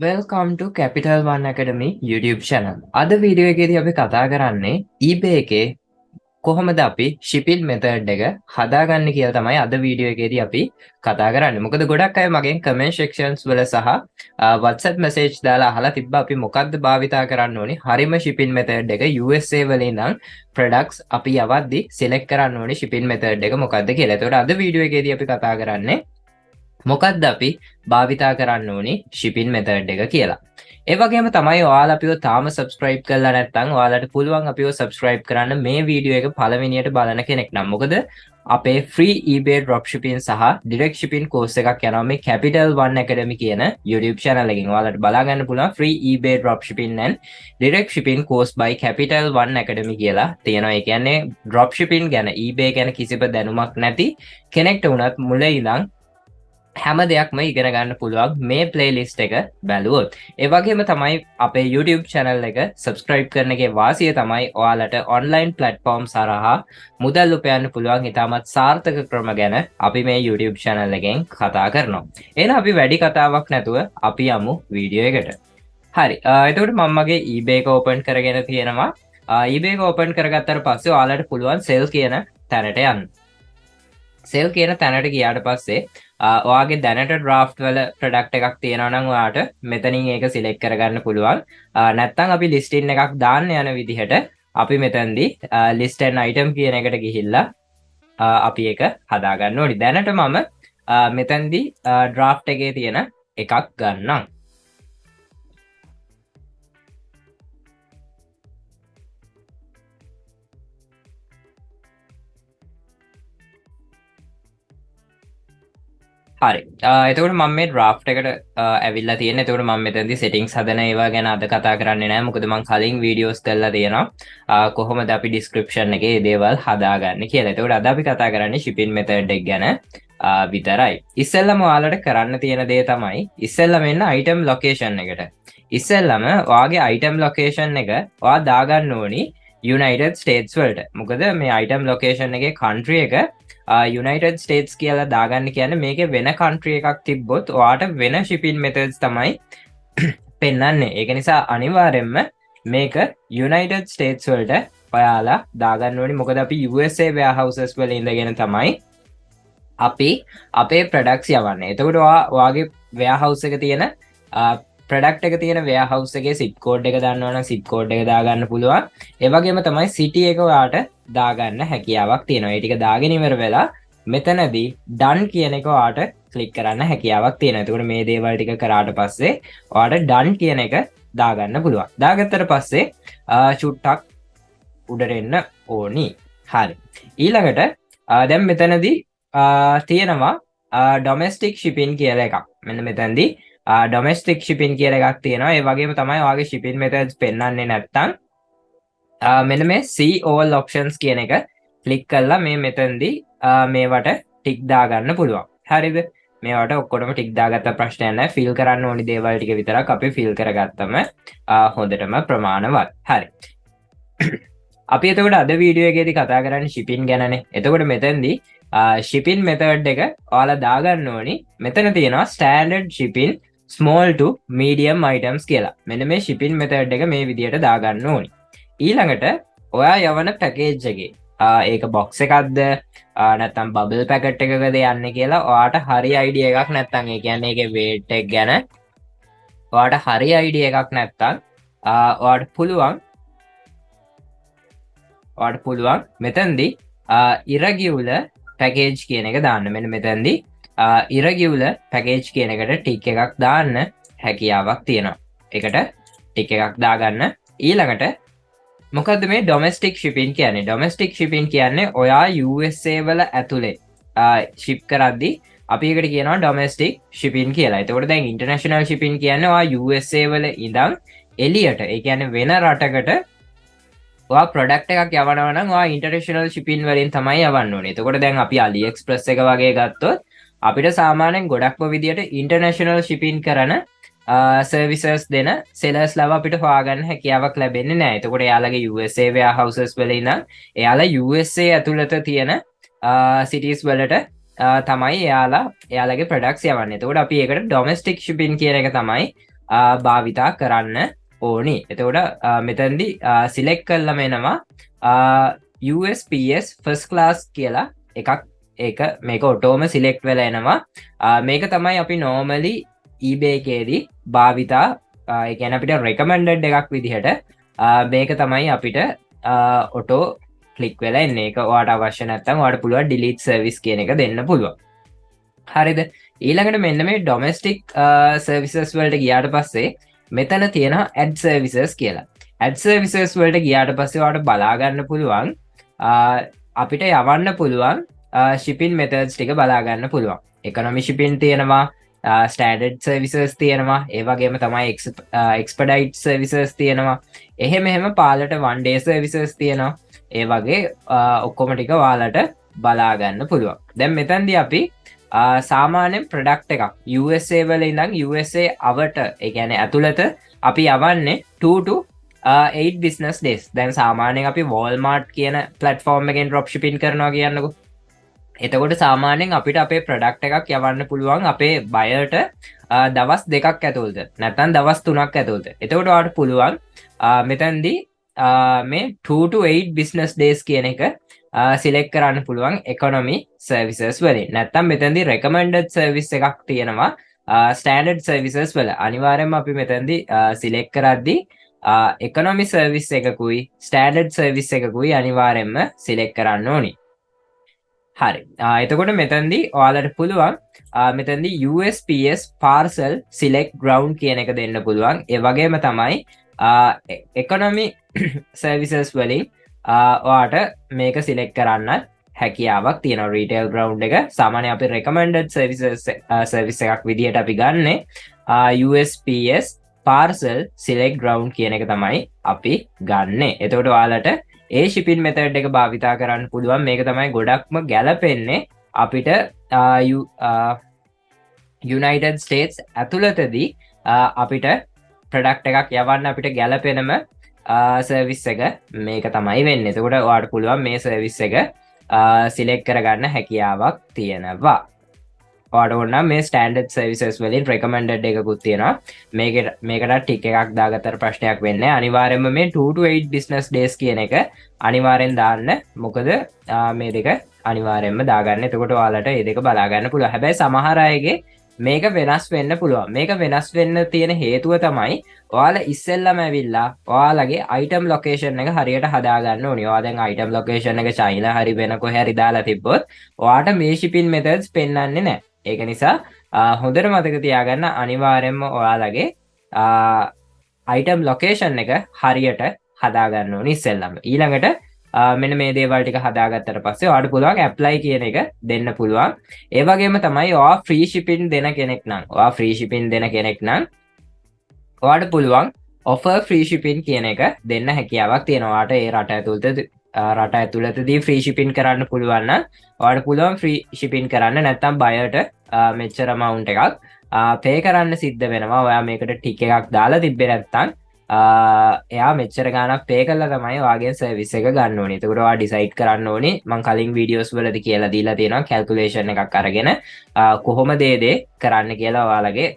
Welcome to Capital One Academy YouTube channel. අද video එකේදී අපි කතා කරන්නේ eBay එකේ කොහොමද අපි shipping method එක හදාගන්නේ කියලා තමයි අද වීඩියෝ එකේදී අපි කතා කරන්නේ. මොකද ගොඩක් අය මගෙන් comment sections වල සහ WhatsApp message දාලා අහලා තිබ්බා අපි මොකක්ද භාවිතා කරන්න ඕනේ හරිම shipping method එක USA වල ඉඳන් products අපි යවද්දි select කරන්න ඕනේ shipping method එක මොකක්ද කියලා. ඒතකොට අද වීඩියෝ එකේදී අපි කතා කරන්නේ මොකක්ද අපි භාවිතා කරන්න ඕනි shipping method එක කියලා. ඒ වගේම තමයි ඔයාලා අපිව තාම subscribe කරලා නැත්නම් ඔයාලට පුළුවන් අපිව subscribe කරන්න මේ වීඩියෝ එක පළවෙනියට බලන කෙනෙක් නම්. මොකද අපේ free eBay dropshipping සහ direct shipping course එකක් යනවා මේ Capital One Academy කියන YouTube channel එකෙන්. ඔයාලට බලා ගන්න පුළුවන් free eBay dropshipping and direct shipping course by Capital One Academy කියලා තියෙනවා. ඒ කියන්නේ dropshipping ගැන eBay ගැන කිසිම දැනුමක් නැති කෙනෙක්ට උනත් මුලින් ඉඳන් හැම දෙයක්ම ඉගෙන ගන්න පුළුවන් මේ ප්ලේලිස්ට් එක බැලුවොත්. ඒ වගේම තමයි අපේ YouTube channel එක subscribe කරන එකේ වාසිය තමයි ඔයාලට online platform සරහා මුදල් උපයන්න පුළුවන් ඉතාමත් සාර්ථක ක්‍රම ගැන අපි මේ YouTube channel එකෙන් කතා කරනවා. එහෙනම් අපි වැඩි කතාවක් නැතුව අපි යමු වීඩියෝ එකට. හරි. එතකොට මම මගේ eBay එක open කරගෙන තියෙනවා. eBay එක open කරගත්තට පස්සේ ඔයාලට පුළුවන් sell කියන තැනට යන්න. sell කියන තැනට ගියාට පස්සේ ඔයාගේ දැනට draft වල product එකක් තියෙනවා නම් ඔයාට මෙතනින් ඒක select කරගන්න පුළුවන්. නැත්නම් අපි listing එකක් දාන්න යන විදිහට අපි මෙතනදී list an item කියන එකට ගිහිල්ලා අපි ඒක හදාගන්න ඕනි. දැනට මම මෙතනදී draft එකේ තියෙන එකක් ගන්නම්. හරි. එතකොට මම මේ draft එකට ඇවිල්ලා තියෙන්නේ. එතකොට මම මෙතනදී settings හදන ඒවා ගැන අද කතා කරන්නේ නැහැ. මොකද මම කලින් videos කරලා තියෙනවා. කොහොමද අපි description එකේ මේ දේවල් හදාගන්නේ කියලා. එතකොට අද අපි කතා කරන්නේ shipping method එක ගැන විතරයි. ඉස්සෙල්ලම ඔයාලට කරන්න තියෙන දේ තමයි ඉස්සෙල්ලම එන්න item location එකට. ඉස්සෙල්ලම ඔයාගේ item location එක ඔයා දාගන්න ඕනි United States වලට. මොකද මේ item location එකේ country එක United States කියලා දාගන්න කියන්නේ මේකේ වෙන country එකක් තිබ්බොත් ඔයාට වෙන shipping methods තමයි පෙන්වන්නේ. ඒක නිසා අනිවාර්යයෙන්ම මේක United States වලට ඔයාලා දාගන්න ඕනේ. මොකද අපි USA warehouses වල ඉඳගෙන තමයි අපි අපේ products යවන්නේ. එතකොට ඔයාගේ warehouse එක තියෙන product එක තියෙන warehouse එකේ zip code එක දන්නවා නම් zip code එක දාගන්න පුළුවන්. ඒ වගේම තමයි city එක ඔයාට දාගන්න හැකියාවක් තියෙනවා. ඒ ටික දාගෙන ඉවර වෙලා මෙතනදී done කියන එක ඔයාට ක්ලික් කරන්න හැකියාවක් තියෙනවා. එතකොට මේ දේවල් ටික කරාට පස්සේ ඔයාට done කියන එක දාගන්න පුළුවන්. දාගත්තට පස්සේ චුට්ටක් උඩට එන්න ඕනි. හරි. ඊළඟට දැන් මෙතනදී තියෙනවා domestic shipping කියලා එකක්. මෙන්න මෙතනදී domestic shipping කියලා එකක් තියෙනවා. ඒ වගේම තමයි ඔයාගේ shipping methods පෙන්වන්නේ නැත්නම් මෙන්න මේ see all options කියන එක ක්ලික් කරලා මේ මෙතනදී මේවට ටික් දාගන්න පුළුවන්. හරිද? මේවට ඔක්කොටම ටික් දාගත්ත ප්‍රශ්නයක් නැහැ. ෆිල් කරන්න ඕනි දේවල් ටික විතරක් අපි ෆිල් කරගත්තම හොඳටම ප්‍රමාණවත්. හරි. අපි එතකොට අද වීඩියෝ එකේදී කතා කරන්නේ shipping ගැනනේ. එතකොට මෙතනදී shipping method එක ඔයාලා දාගන්න ඕනි. මෙතන තියෙනවා standard shipping small to medium items කියලා. මෙන්න මේ shipping method එක මේ විදිහට දාගන්න ඕනි. ඊළඟට ඔයා යවන පැකේජ් එකේ ඒක box එකක්ද නැත්නම් bubble packet එකකද යන්නේ කියලා ඔයාට හරි idea එකක් නැත්නම් ඒ කියන්නේ ඒකේ weight එක ගැන ඔයාට හරි idea එකක් නැත්නම් ඔයාට පුළුවන් මෙතනදී irregular package කියන එක දාන්න. මෙන්න මෙතනදී irregular package කියන එකට ටික් එකක් දාන්න හැකියාවක් තියෙනවා. ඒකට ටික් එකක් දාගන්න. ඊළඟට මොකද්ද මේ domestic shipping කියන්නේ? domestic shipping කියන්නේ ඔයා USA වල ඇතුලේ ship කරද්දී අපි ඒකට කියනවා domestic shipping කියලා. එතකොට දැන් international shipping කියන්නේ ඔයා USA වල ඉඳන් එළියට, ඒ කියන්නේ වෙන රටකට ඔයා product එකක් යවනවා නම් ඔයා international shipping වලින් තමයි යවන්න ඕනේ. එතකොට දැන් අපි AliExpress එක වගේ ගත්තොත් අපිට සාමාන්‍යයෙන් ගොඩක්ම විදියට international shipping කරන services දෙන sellers ලව අපිට හොයාගන්න හැකියාවක් ලැබෙන්නේ නැහැ. එතකොට එයාලගේ USA warehouses වල ඉඳන් එයාලා USA ඇතුළත තියෙන cities වලට තමයි එයාලගේ products යවන්නේ. එතකොට අපි ඒකට domestic shipping කියන එක තමයි භාවිතා කරන්න ඕනි. එතකොට මෙතැන්දි සිලෙක්ට් කරලම එනවා USPS ෆස් ක්ලාස් කියලා එකක්. ඒක මේක ඔටෝම සිලෙක්ට් වෙලා එනවා. මේක තමයි අපි නෝමලි eBay එකේදී භාවිතා ගැන අපිට රෙකමෙන්ඩඩ් එකක් විදිහට මේක තමයි අපිට ඔටෝ ක්ලික් වෙලා එන්නේ. ඒක ඔයාට අවශ්‍ය නැත්නම් ඔයාට පුළුවන් ඩිලීට් සර්විස් කියන එක දෙන්න පුළුවන්. හරිද? ඊළඟට මෙන්න මේ ඩොමෙස්ටික් සර්විසස් වලට ගියාට පස්සේ මෙතන තියෙනවා ඇඩ් සර්විසස් කියලා. ඇඩ් සර්විසස් වලට ගියාට පස්සේ ඔයාට බලා ගන්න පුළුවන් අපිට යවන්න පුළුවන් shipping methods ටික බලා ගන්න පුළුවන්. economy shipping තියෙනවා, standard services තියෙනවා, ඒ වගේම තමයි expedite services තියෙනවා. එහෙම පාලට one day services තියෙනවා. ඒ වගේ ඔක්කොම ටික ඔයාලට බලා ගන්න පුළුවන්. දැන් මෙතනදී අපි සාමාන්‍යයෙන් ප්‍රොඩක්ට් එකක් USA වල ඉඳන් USA අවට, ඒ කියන්නේ ඇතුළත අපි යවන්නේ 2 to 8 business days. දැන් සාමාන්‍යයෙන් අපි Walmart කියන platform එකෙන් drop shipping කරනවා කියන්නකෝ. එතකොට සාමාන්‍යයෙන් අපිට අපේ ප්‍රොඩක්ට් එකක් යවන්න පුළුවන් අපේ බයර්ට දවස් 2ක් ඇතුළත, නැත්නම් දවස් 3ක් ඇතුළත. එතකොට ඔයාලට පුළුවන් මෙතනදී මේ 2 to 8 business days කියන එක සිලෙක්ට් කරන්න පුළුවන් economy services වලින්. නැත්නම් මෙතනදී recommended service එකක් තියෙනවා standard services වල. අනිවාර්යයෙන්ම අපි මෙතනදී සිලෙක්ට් කරද්දී economy service එකකුයි standard service එකකුයි අනිවාර්යයෙන්ම සිලෙක්ට් කරන්න ඕනි. හරි. එතකොට මෙතනදී ඔයාලට පුළුවන් මෙතනදී USPS parcel select ground කියන එක දෙන්න පුළුවන්. ඒ වගේම තමයි economy services වලින් ඔයාට මේක සිලෙක්ට් කරන්න හැකියාවක් තියෙනවා. retail ground එක සාමාන්‍යයෙන් අපි recommended service එකක් විදිහට අපි ගන්නෙ USPS parcel select ground කියන එක තමයි අපි ගන්නෙ. එතකොට ඔයාලට ඒ shipping method එක භාවිතා කරන්න පුළුවන්. මේක තමයි ගොඩක්ම ගැලපෙන්නේ අපිට United States ඇතුළතදී අපිට ප්‍රොඩක්ට් එකක් යවන්න අපිට ගැලපෙනම සර්විස් එක මේක තමයි වෙන්නේ. එතකොට ඔයාලට පුළුවන් මේ සර්විස් එක සිලෙක්ට් කරගන්න හැකියාවක් තියෙනවා. ඔයාලට ඕන නම් මේ ස්ටෑන්ඩඩ් සර්විසස් වලින් රෙකමෙන්ඩඩ් එකකුත් තියෙනවා. මේකට ටික් එකක් දාගත්තට ප්‍රශ්නයක් වෙන්නේ නැහැ. අනිවාර්යයෙන්ම මේ 2 to 8 business days කියන එක අනිවාර්යෙන් දාන්න. මොකද මේ දෙක අනිවාර්යෙන්ම දාගන්න. එතකොට ඔයාලට මේ දෙක බලා ගන්න පුළුවන්. හැබැයි සමහර අයගේ මේක වෙනස් වෙන්න පුළුවන්. මේක වෙනස් වෙන්න තියෙන හේතුව තමයි ඔයාලා ඉස්සෙල්ලම ඇවිල්ලා ඔයාලගේ item location එක හරියට හදා ගන්න ඕනේ. ඔයා දැන් item location එක China හරි වෙන කොහේ හරි දාලා තිබ්බොත් ඔයාට මේ shipping methods පෙන්වන්නේ නැහැ. ඒක නිසා හොඳට මතක තියාගන්න අනිවාර්යයෙන්ම ඔයාලගේ item location එක හරියට හදා ගන්න ඕනේ ඉස්සෙල්ලම. ඊළඟට මෙන්න මේ දේවල් ටික හදාගත්තට පස්සේ ඔයාලට පුළුවන් apply කියන එක දෙන්න පුළුවන්. ඒ වගේම තමයි ඔයා free shipping දෙන කෙනෙක් නම් ඔයාට පුළුවන් offer free shipping කියන එක දෙන්න හැකියාවක් තියෙනවා. ඔයාට ඒ රට ඇතුළතදී free shipping කරන්න පුළුවන් නම් ඔයාට පුළුවන් free shipping කරන්න. නැත්නම් බයර්ට මෙච්චර amount එකක් pay කරන්න සිද්ධ වෙනවා. ඔයා මේකට ටික් එකක් දාලා තිබ්බේ නැත්නම් එයා මෙච්චර ගානක් පේ කරලා තමයි ඔයාගේ සර්විස් එක ගන්න ඕනේ. එතකොට ඔයා ඩිසයිඩ් කරන්න ඕනේ. මම කලින් වීඩියෝස් වලදී කියලා දීලා තියෙනවා කැල්කියුලේෂන් එකක් අරගෙන කොහොමද ඒ කරන්න කියලා ඔයාලගේ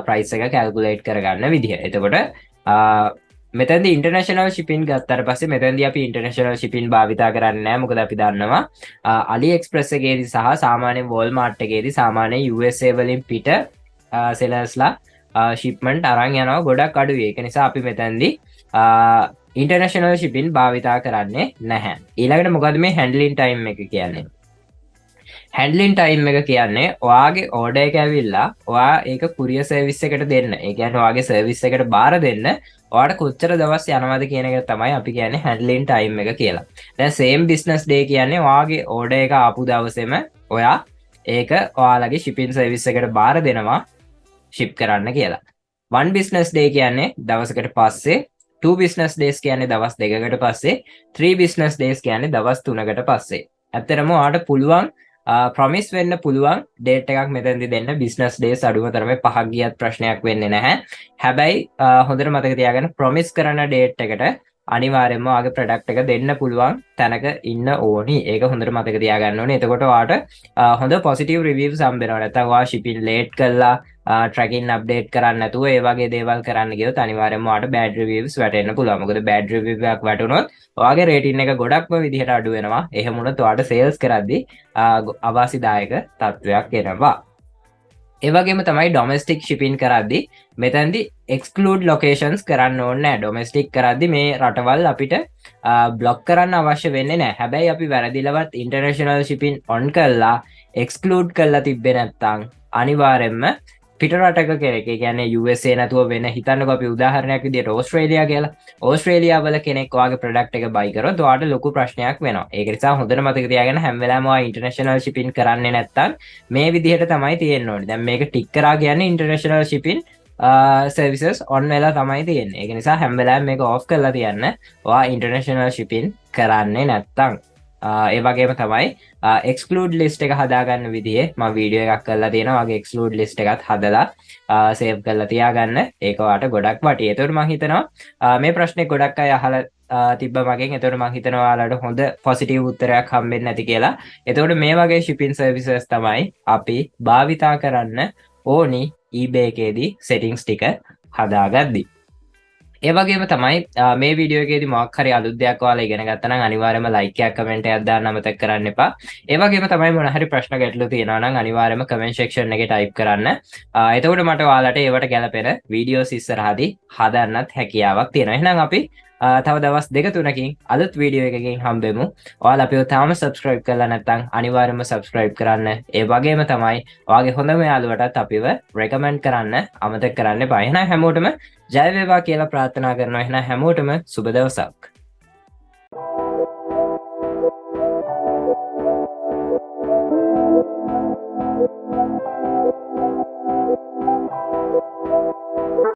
ප්‍රයිස් එක කැල්කියුලේට් කරගන්න විදිහ. එතකොට මෙතනදී ඉන්ටර්නැෂනල් shipping ගත්තාට පස්සේ මෙතනදී අපි ඉන්ටර්නැෂනල් shipping භාවිතා කරන්නේ නැහැ. මොකද අපි දන්නවා AliExpress එකේදී සහ සාමාන්‍ය Walmart එකේදී සාමාන්‍ය USA වලින් පිට sellers-ලා shipment අරන් යනවා ගොඩක් අඩුයි. ඒක නිසා අපි මෙතනදී international shipping භාවිතා කරන්නේ නැහැ. ඊළඟට මොකද මේ handling time එක කියන්නේ? handling time එක කියන්නේ ඔයාගේ order එක ඇවිල්ලා ඔයා ඒක courier service එකට දෙන්න. ඒ කියන්නේ ඔයාගේ service එකට බාර දෙන්න ඔයාට කොච්චර දවස් යනවද කියන එක තමයි අපි කියන්නේ handling time එක කියලා. දැන් same business day කියන්නේ ඔයාගේ order එක ආපු දවසේම ඔයා ඒක ඔයාලගේ shipping service එකට බාර දෙනවා ship කරන්න කියලා. 1 business day කියන්නේ දවසකට පස්සේ, 2 business days කියන්නේ දවස් 2කට පස්සේ, 3 business days කියන්නේ දවස් 3කට පස්සේ. ඇත්තටම ඔයාට පුළුවන් ප්‍රොමිස් වෙන්න පුළුවන් ඩේට් එකක් මෙතනදී දෙන්න. business days අඩුම තරමේ 5ක් ගියත් ප්‍රශ්නයක් වෙන්නේ නැහැ. හැබැයි හොඳට මතක තියාගන්න ප්‍රොමිස් කරන ඩේට් එකට අනිවාර්යයෙන්ම ඔයාගේ ප්‍රොඩක්ට් එක දෙන්න පුළුවන් තැනක ඉන්න ඕනි. ඒක හොඳට මතක තියාගන්න ඕනේ. එතකොට ඔයාට හොඳ පොසිටිව් රිවිව්ස් හම්බ වෙනවා. නැත්නම් ඔයා shipping late කළා tracking update කරන්න නැතුව ඒ වගේ දේවල් කරන්න ගියොත් අනිවාර්යයෙන්ම ඔයාට bad reviews වැටෙන්න පුළුවන්. මොකද bad review එකක් වැටුනොත් ඔයාගේ rating එක ගොඩක්ම විදිහට අඩු වෙනවා. එහෙම වුණොත් ඔයාට sales කරද්දී අවාසිදායක තත්වයක් එනවා. ඒවගේම තමයි ඩොමස්ටික් shipping කරද්දි මෙතැන්දි එක්ස්කලූඩ් ලොකේෂන්ස් කරන්න ඕන්න ඩොමස්ටික් කරද්දි මේ රටවල් අපිට බ්ලොක් කරන්න අවශ්‍ය වෙන්න නෑ. හැබැයි අපි වැරදිලවත් ඉන්ටර්නේෂනල් shipping ඔන් කල්ලා එක්ස්කලූඩ් කල්ලා තිබ්බෙ නැත්තං අනිවාරෙන්ම පිටරටක කෙනෙක් කියන්නේ USA නැතුව වෙන හිතන්නකො අපි උදාහරණයක් විදිහට ඕස්ට්‍රේලියා කියලා. ඕස්ට්‍රේලියා වල කෙනෙක් ඔයාගේ ප්‍රොඩක්ට් එක බයි කරොත් ඔයාට ලොකු ප්‍රශ්නයක් වෙනවා. ඒක නිසා හොඳට මතක තියාගන්න හැම වෙලාවෙම ඔයා ඉන්ටර්නැෂනල් shipping කරන්නේ නැත්නම් මේ විදිහට තමයි තියෙන්න ඕනේ. දැන් මේක ටික් කරා කියන්නේ ඉන්ටර්නැෂනල් shipping services on වෙලා තමයි තියෙන්නේ. ඒක නිසා හැම වෙලාවෙම මේක off කරලා තියන්න. ඔයා ඉන්ටර්නැෂනල් shipping කරන්නේ නැත්නම් ඒ වගේම තමයි එක්ස්කලූඩ් ලිස්ට් එක හදාගන්න විදිහේ මම වීඩියෝ එකක් කරලා තියෙනවා. වගේ එක්ස්කලූඩ් ලිස්ට් එකත් හදලා සේව් කරලා තියාගන්න. ඒක ඔයාලට ගොඩක් වටී. ඒතකොට මම හිතනවා මේ ප්‍රශ්නේ ගොඩක් අය අහලා තිබ්බ මගෙන්. ඒතකොට මම හිතනවා ඔයාලට හොඳ පොසිටිව් උත්තරයක් හම්බෙන්නේ නැති කියලා. ඒතකොට මේ වගේ shipping services තමයි අපි භාවිතා කරන්න ඕනි eBay එකේදී settings ටික හදාගද්දී. ඒ වගේම තමයි මේ වීඩියෝ එකේදී මොකක් හරි අලුත් දෙයක් ඔයාලා ඉගෙන ගත්තා නම් අනිවාර්යයෙන්ම ලයික් එකක් කමෙන්ට් එකක් දාන්න අමතක කරන්න එපා. ඒ වගේම තමයි මොන හරි ප්‍රශ්න ගැටලු තියෙනවා නම් අනිවාර්යයෙන්ම කමෙන්ට් සෙක්ෂන් එකේ ටයිප් කරන්න. එතකොට මට ඔයාලට ඒවට ගැලපෙන වීඩියෝස් ඉස්සරහදී හදන්නත් හැකියාවක් තියෙනවා. එහෙනම් අපි තව දවස් 2-3කින් අලුත් වීඩියෝ එකකින් හම්බෙමු. ඔයාලා අපිව තාම subscribe කරලා නැත්නම් අනිවාර්යයෙන්ම subscribe කරන්න. ඒ වගේම තමයි ඔයාගේ හොඳම යාළුවටත් අපිව recommend කරන්න අමතක කරන්න එපා. එහෙනම් හැමෝටම ජය වේවා කියලා ප්‍රාර්ථනා කරනවා. එහෙනම් හැමෝටම සුබ දවසක්.